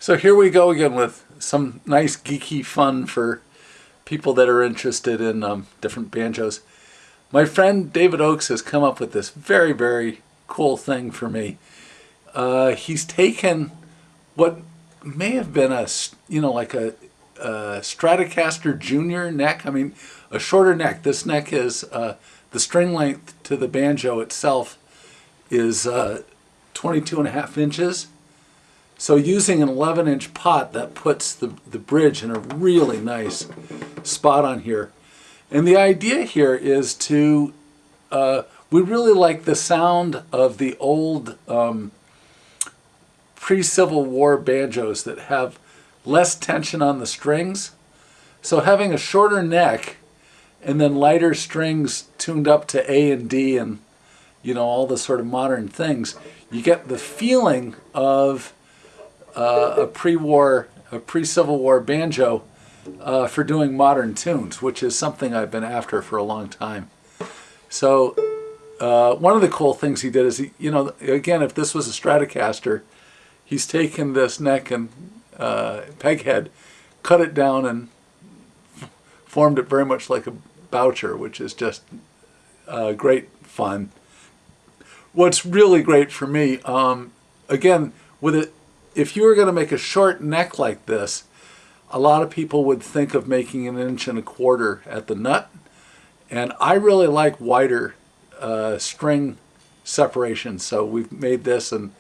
So here we go again with some nice geeky fun for people that are interested in different banjos. My friend David Oakes has come up with this very, very cool thing for me. He's taken what may have been like a Stratocaster Junior neck. I mean, a shorter neck. This neck is, the string length to the banjo itself is 22.5 inches. So using an 11-inch pot, that puts the bridge in a really nice spot on here. And the idea here is to, we really like the sound of the old pre-Civil War banjos that have less tension on the strings. So having a shorter neck and then lighter strings tuned up to A and D and, you know, all the sort of modern things, you get the feeling of a pre-Civil War banjo for doing modern tunes, which is something I've been after for a long time. So one of the cool things he did is, again, if this was a Stratocaster, he's taken this neck and peg head, cut it down and formed it very much like a boucher, which is just great fun. What's really great for me, again, with it, if you were going to make a short neck like this, a lot of people would think of making 1.25 inches at the nut. And I really like wider string separation. So we've made this an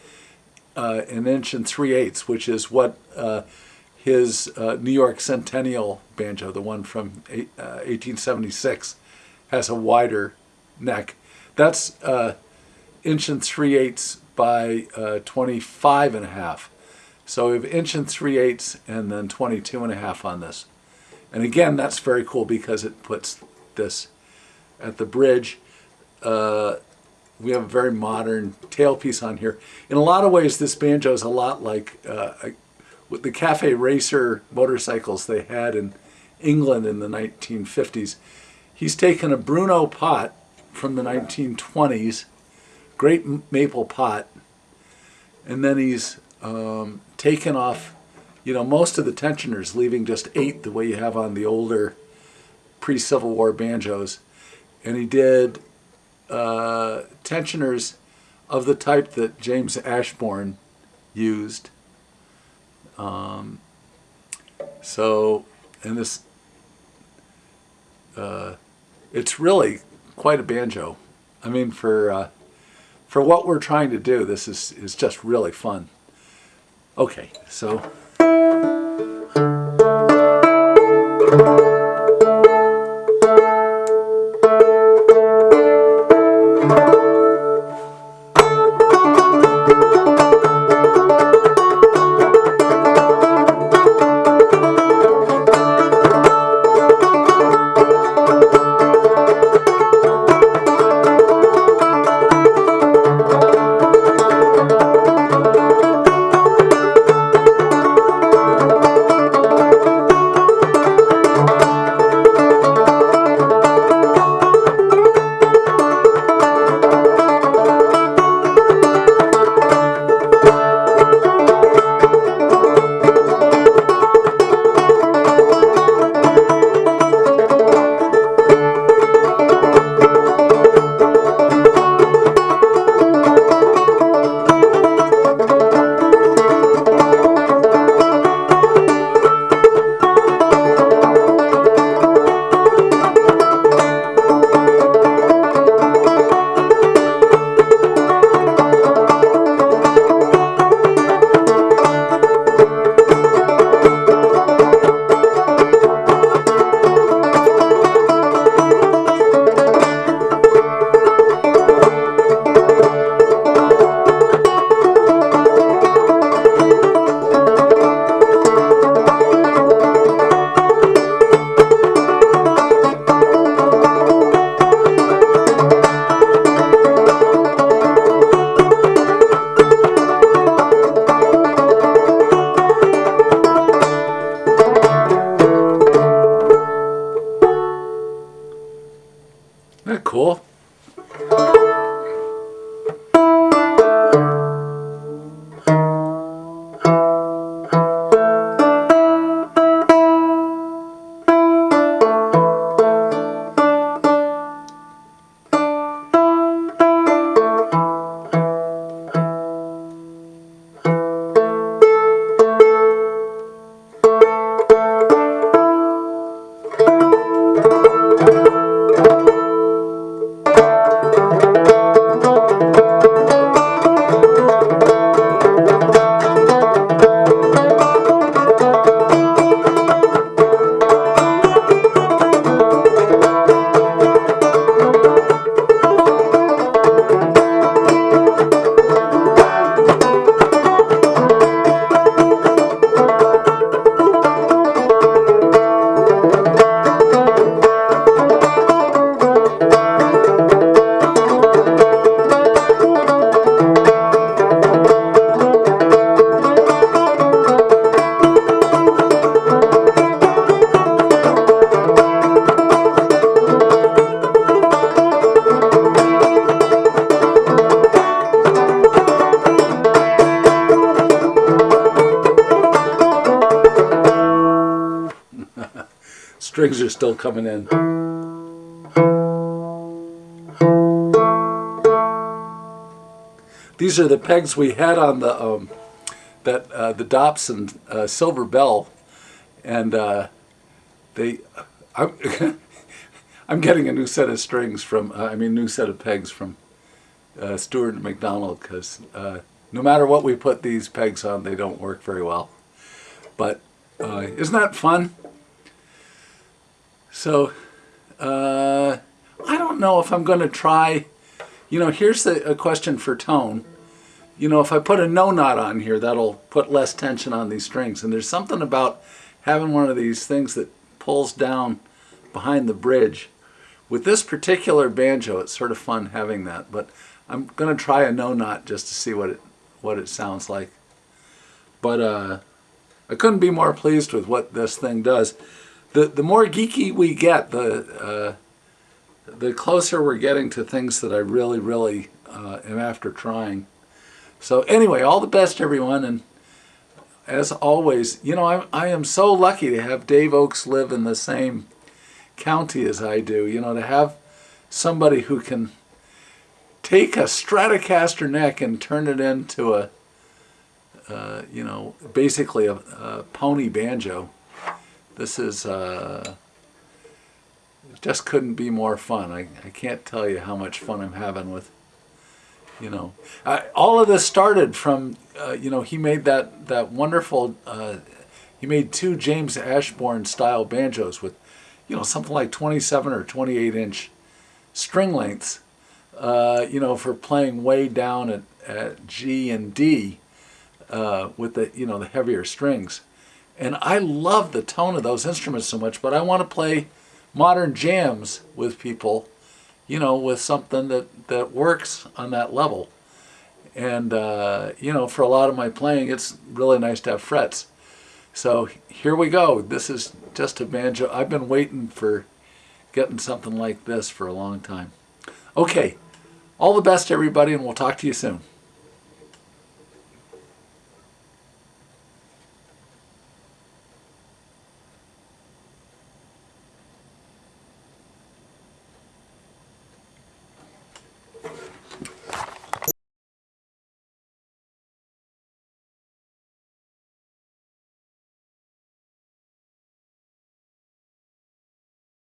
1 3/8 inches, which is what his New York Centennial banjo, the one from 1876, has a wider neck. That's 1 3/8 inches by 25.5. So we have 1 3/8 inches and then 22.5 on this. And again, that's very cool because it puts this at the bridge. We have a very modern tailpiece on here. In a lot of ways, this banjo is a lot like with the Cafe Racer motorcycles they had in England in the 1950s. He's taken a Bruno pot from the 1920s, great maple pot, and then he's taken off, most of the tensioners, leaving just 8 the way you have on the older pre-Civil War banjos. And he did tensioners of the type that James Ashbourne used. And this, it's really quite a banjo. I mean, for what we're trying to do, this is just really fun. Okay, so. Isn't that cool? strings are still coming in. These are the pegs we had on the the Dobson silver bell, and I'm getting a new set of strings from new set of pegs from Stewart and McDonald, because no matter what we put these pegs on, they don't work very well. But isn't that fun? So I don't know if I'm going to try. Here's a question for tone. If I put a no knot on here, that'll put less tension on these strings. And there's something about having one of these things that pulls down behind the bridge. With this particular banjo, it's sort of fun having that. But I'm going to try a no knot just to see what it sounds like. But I couldn't be more pleased with what this thing does. The more geeky we get, the closer we're getting to things that I really, really am after trying. So anyway, all the best, everyone. And as always, I am so lucky to have Dave Oakes live in the same county as I do. To have somebody who can take a Stratocaster neck and turn it into a, basically a pony banjo. This is, just couldn't be more fun. I can't tell you how much fun I'm having with, all of this started from, he made that wonderful, he made 2 James Ashbourne style banjos with, something like 27 or 28 inch string lengths, for playing way down at G and D, with the heavier strings. And I love the tone of those instruments so much, but I want to play modern jams with people, with something that works on that level. And, for a lot of my playing, it's really nice to have frets. So here we go. This is just a banjo. I've been waiting for getting something like this for a long time. Okay, all the best, everybody, and we'll talk to you soon.